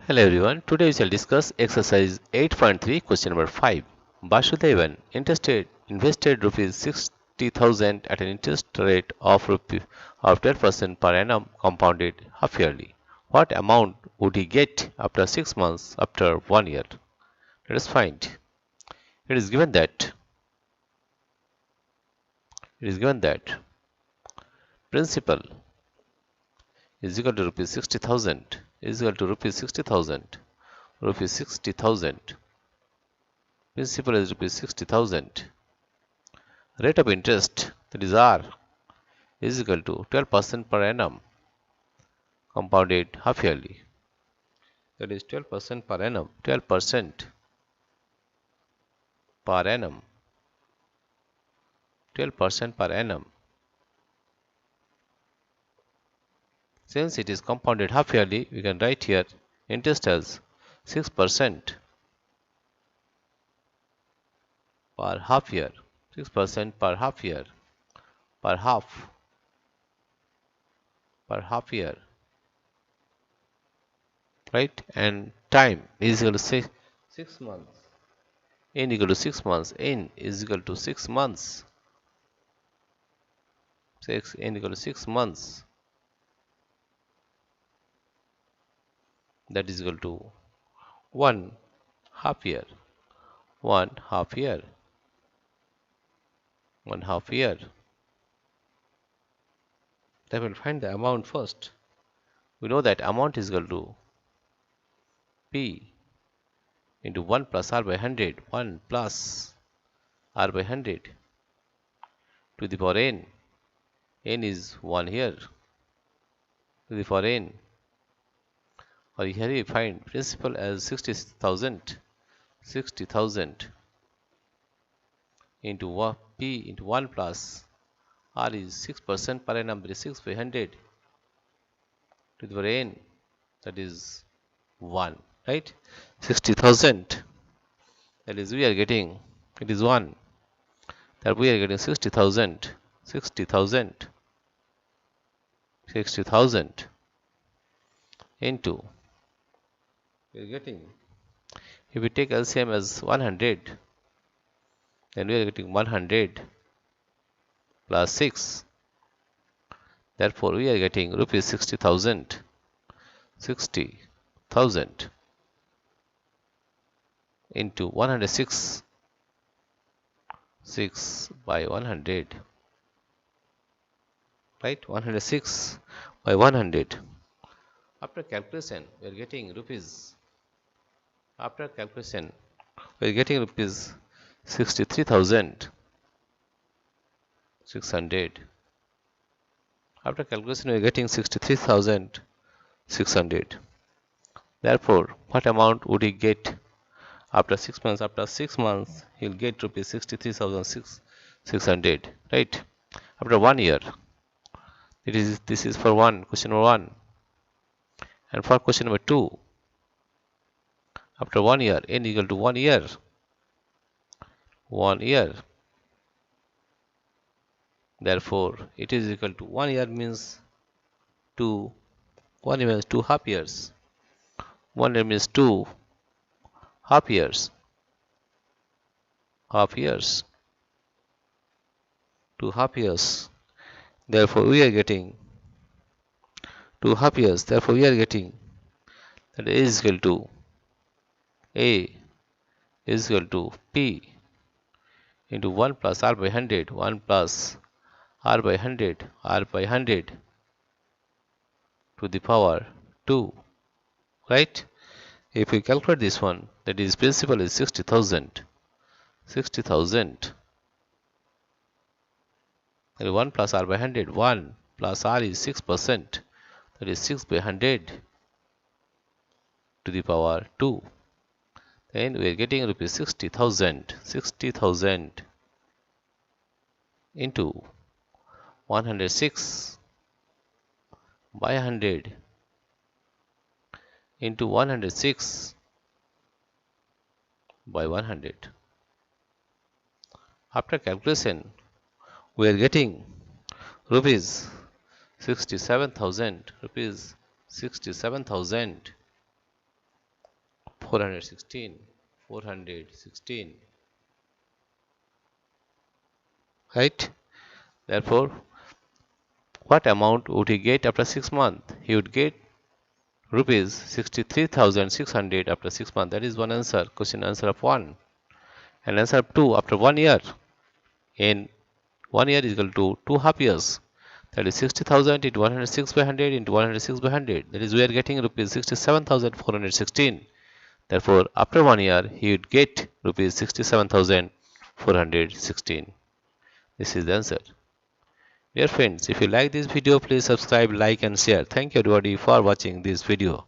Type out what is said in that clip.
Hello everyone, today we shall discuss exercise 8.3 question number 5. Vasudevan invested rupees 60,000 at an interest rate of 12% per annum compounded half yearly. What amount would he get after 6 months after 1 year? Let us find. It is given that principal is equal to rupees 60,000 is equal to rupees 60,000 rupees 60,000 principal is rupees 60,000. Rate of interest, that is R, is equal to 12% per annum compounded half yearly. That is 12% per annum. 12% per annum. 12% per annum. Since it is compounded half yearly, we can write here interest as 6% per half year. 6% per half year. Per half year. Right? And time is equal to 6 months. N equal to 6 months. N is equal to 6 months. N equal to 6 months. That is equal to 1 half year. 1 half year. 1 half year. Then we'll find the amount first. We know that amount is equal to P into 1 plus R by 100. 1 plus R by 100 to the power N. N is 1 here. To the power N. Or here we find principal as 60,000. 60,000 into P into 1 plus R is 6% per annum, that is 6 by 100 to the power N, that is 1, right? 60,000, that is we are getting, it is 1, that we are getting 60,000 into, we are getting, if we take LCM as 100, then we are getting 100 plus 6. Therefore, we are getting rupees 60,000. 60,000 into 106. 6 by 100. Right? 106 by 100. After calculation, we are getting rupees. After calculation, we are getting rupees 63,600. After calculation, we are getting 63,600. Therefore, what amount would he get after 6 months? After 6 months, he will get rupees 63,600. Right? After 1 year, this is for question number 1. And for question number 2, after 1 year, N equal to 1 year. 1 year. Therefore, it is equal to 1 year means 2. 1 year means 2 half years. 1 year means 2 half years. Half years. 2 half years. Therefore, we are getting 2 half years. Therefore, we are getting that is equal to A is equal to P into 1 plus R by 100. 1 plus R by 100. R by 100 to the power 2. Right? If we calculate this one, that is principal is 60,000. 60,000. 1 plus R by 100. 1 plus R is 6%. That is 6 by 100 to the power 2. Then we are getting rupees 60,000. 60,000 into 106 by 100 into 106 by 100. After calculation, we are getting rupees 67,000. Rupees 67,000 416. 416. Right? Therefore, what amount would he get after 6 months? He would get rupees 63,600 after 6 months. That is one answer. Question answer of 1. And answer of 2, after 1 year. In 1 year is equal to 2 half years. That is 60,000 into 106 by 100 into 106 by 100. That is we are getting rupees 67,416. Therefore, after 1 year, he would get rupees 67,416. This is the answer. Dear friends, if you like this video, please subscribe, like and share. Thank you everybody for watching this video.